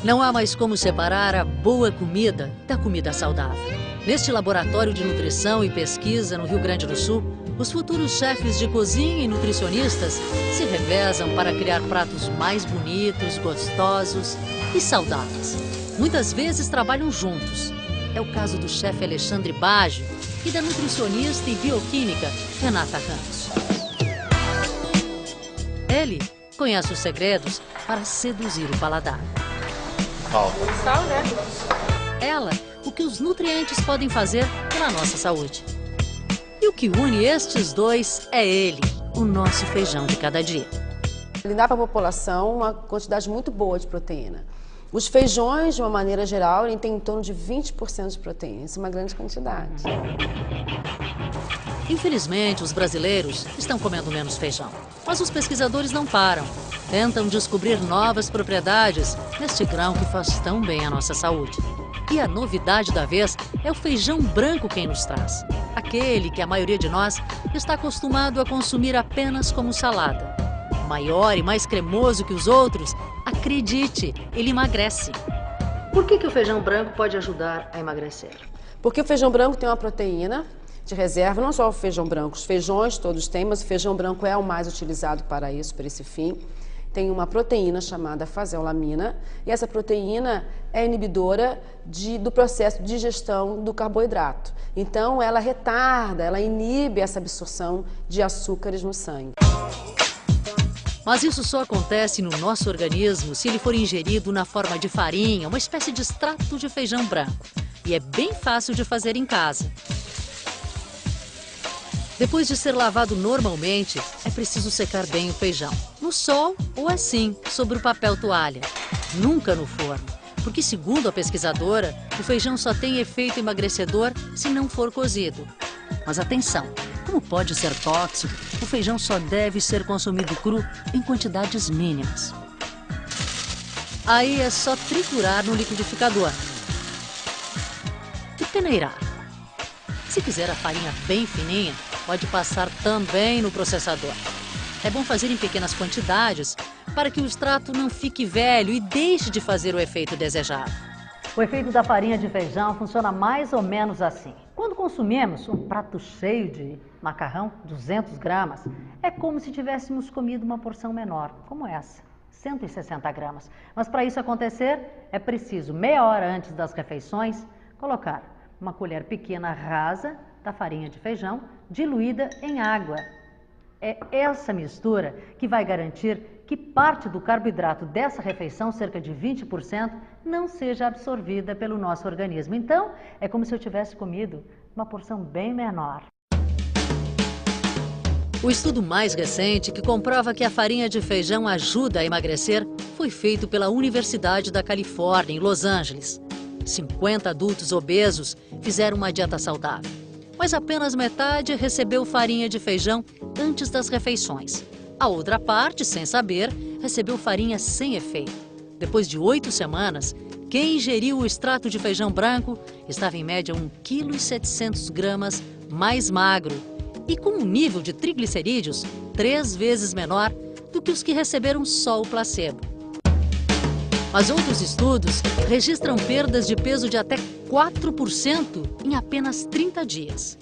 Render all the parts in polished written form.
Não há mais como separar a boa comida da comida saudável. Neste laboratório de nutrição e pesquisa no Rio Grande do Sul, os futuros chefes de cozinha e nutricionistas se revezam para criar pratos mais bonitos, gostosos e saudáveis. Muitas vezes trabalham juntos. É o caso do chefe Alexandre Baggio e da nutricionista e bioquímica Renata Ramos. Ele conhece os segredos para seduzir o paladar. Sal, né? Ela, o que os nutrientes podem fazer pela nossa saúde. E o que une estes dois é ele, o nosso feijão de cada dia. Ele dá para a população uma quantidade muito boa de proteína. Os feijões, de uma maneira geral, ele tem em torno de 20% de proteína. Isso é uma grande quantidade. Infelizmente, os brasileiros estão comendo menos feijão. Mas os pesquisadores não param. Tentam descobrir novas propriedades neste grão que faz tão bem à nossa saúde. E a novidade da vez é o feijão branco quem nos traz. Aquele que a maioria de nós está acostumado a consumir apenas como salada. Maior e mais cremoso que os outros, acredite, ele emagrece. Por que o feijão branco pode ajudar a emagrecer? Porque o feijão branco tem uma proteína de reserva, não só o feijão branco, os feijões todos têm, mas o feijão branco é o mais utilizado para isso, para esse fim. Tem uma proteína chamada faseolamina e essa proteína é inibidora do processo de digestão do carboidrato. Então ela retarda, ela inibe essa absorção de açúcares no sangue. Mas isso só acontece no nosso organismo se ele for ingerido na forma de farinha, uma espécie de extrato de feijão branco. E é bem fácil de fazer em casa. Depois de ser lavado normalmente, é preciso secar bem o feijão. No sol ou assim, sobre o papel toalha. Nunca no forno, porque segundo a pesquisadora, o feijão só tem efeito emagrecedor se não for cozido. Mas atenção, como pode ser tóxico, o feijão só deve ser consumido cru em quantidades mínimas. Aí é só triturar no liquidificador e peneirar. Se quiser a farinha bem fininha, pode passar também no processador. É bom fazer em pequenas quantidades para que o extrato não fique velho e deixe de fazer o efeito desejado. O efeito da farinha de feijão funciona mais ou menos assim. Quando consumimos um prato cheio de macarrão, 200 gramas, é como se tivéssemos comido uma porção menor, como essa, 160 gramas. Mas para isso acontecer, é preciso meia hora antes das refeições, colocar uma colher pequena rasa da farinha de feijão diluída em água. É essa mistura que vai garantir que parte do carboidrato dessa refeição, cerca de 20%, não seja absorvida pelo nosso organismo. Então, é como se eu tivesse comido uma porção bem menor. O estudo mais recente que comprova que a farinha de feijão ajuda a emagrecer foi feito pela Universidade da Califórnia, em Los Angeles. 50 adultos obesos fizeram uma dieta saudável, mas apenas metade recebeu farinha de feijão antes das refeições. A outra parte, sem saber, recebeu farinha sem efeito. Depois de 8 semanas, quem ingeriu o extrato de feijão branco estava em média 1,7 kg mais magro e com um nível de triglicerídeos 3 vezes menor do que os que receberam só o placebo. Mas outros estudos registram perdas de peso de até 4% em apenas 30 dias.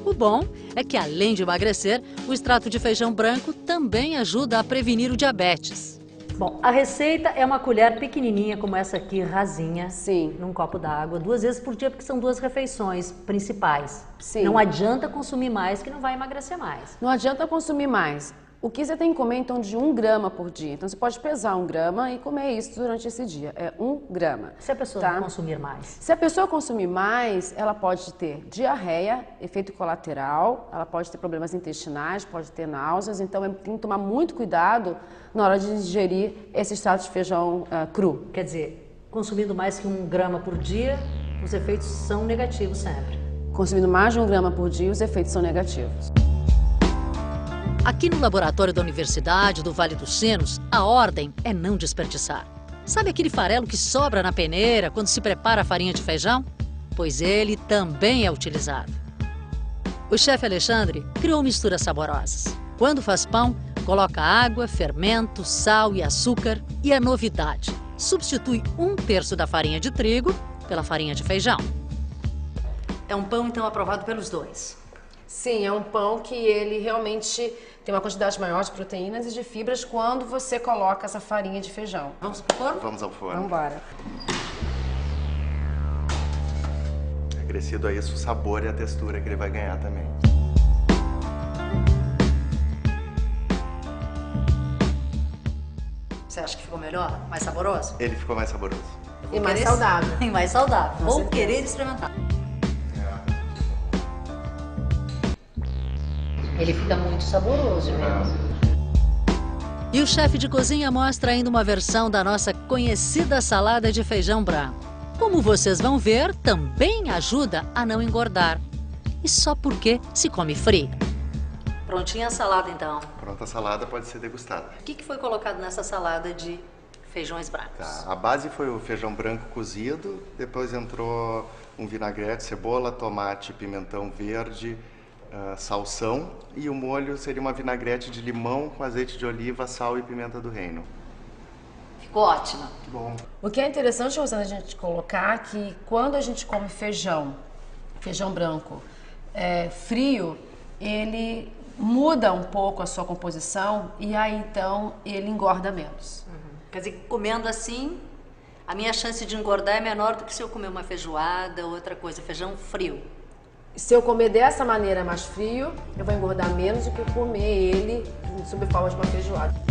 O bom é que, além de emagrecer, o extrato de feijão branco também ajuda a prevenir o diabetes. Bom, a receita é uma colher pequenininha como essa aqui, rasinha, Sim. num copo d'água, 2 vezes por dia, porque são 2 refeições principais. Sim. Não adianta consumir mais, que não vai emagrecer mais. Não adianta consumir mais. O que você tem que comer, então, de 1 grama por dia. Então, você pode pesar 1 grama e comer isso durante esse dia. É 1 grama. Se a pessoa tá? não consumir mais? Se a pessoa consumir mais, ela pode ter diarreia, efeito colateral, ela pode ter problemas intestinais, pode ter náuseas. Então, tem que tomar muito cuidado na hora de ingerir esse extrato de feijão cru. Quer dizer, consumindo mais que 1 grama por dia, os efeitos são negativos sempre. Consumindo mais de 1 grama por dia, os efeitos são negativos. Aqui no laboratório da Universidade do Vale dos Sinos, a ordem é não desperdiçar. Sabe aquele farelo que sobra na peneira quando se prepara a farinha de feijão? Pois ele também é utilizado. O chefe Alexandre criou misturas saborosas. Quando faz pão, coloca água, fermento, sal e açúcar. E a novidade, substitui 1/3 da farinha de trigo pela farinha de feijão. É um pão, então, aprovado pelos dois. Sim, é um pão que ele realmente tem uma quantidade maior de proteínas e de fibras quando você coloca essa farinha de feijão. Vamos pro forno? Vamos ao forno. Vamos embora. Acrescido a isso o sabor e a textura que ele vai ganhar também. Você acha que ficou melhor? Mais saboroso? Ele ficou mais saboroso. E mais saudável. E mais saudável. Com Vou certeza. querer experimentar. Ele fica muito saboroso mesmo. E o chefe de cozinha mostra ainda uma versão da nossa conhecida salada de feijão branco. Como vocês vão ver, também ajuda a não engordar. E só porque se come frio. Prontinha a salada, então. Pronta a salada pode ser degustada. O que foi colocado nessa salada de feijões brancos? Tá. A base foi o feijão branco cozido, depois entrou um vinagrete, cebola, tomate, pimentão verde, salsão, e o molho seria uma vinagrete de limão com azeite de oliva, sal e pimenta do reino. Ficou ótima. Que bom. O que é interessante, Rosana, a gente colocar que quando a gente come feijão branco frio, ele muda um pouco a sua composição e aí então ele engorda menos. Quer dizer, comendo assim, a minha chance de engordar é menor do que se eu comer uma feijoada ou outra coisa, feijão frio. Se eu comer dessa maneira mais frio, eu vou engordar menos do que eu comer ele sob forma de uma feijoada.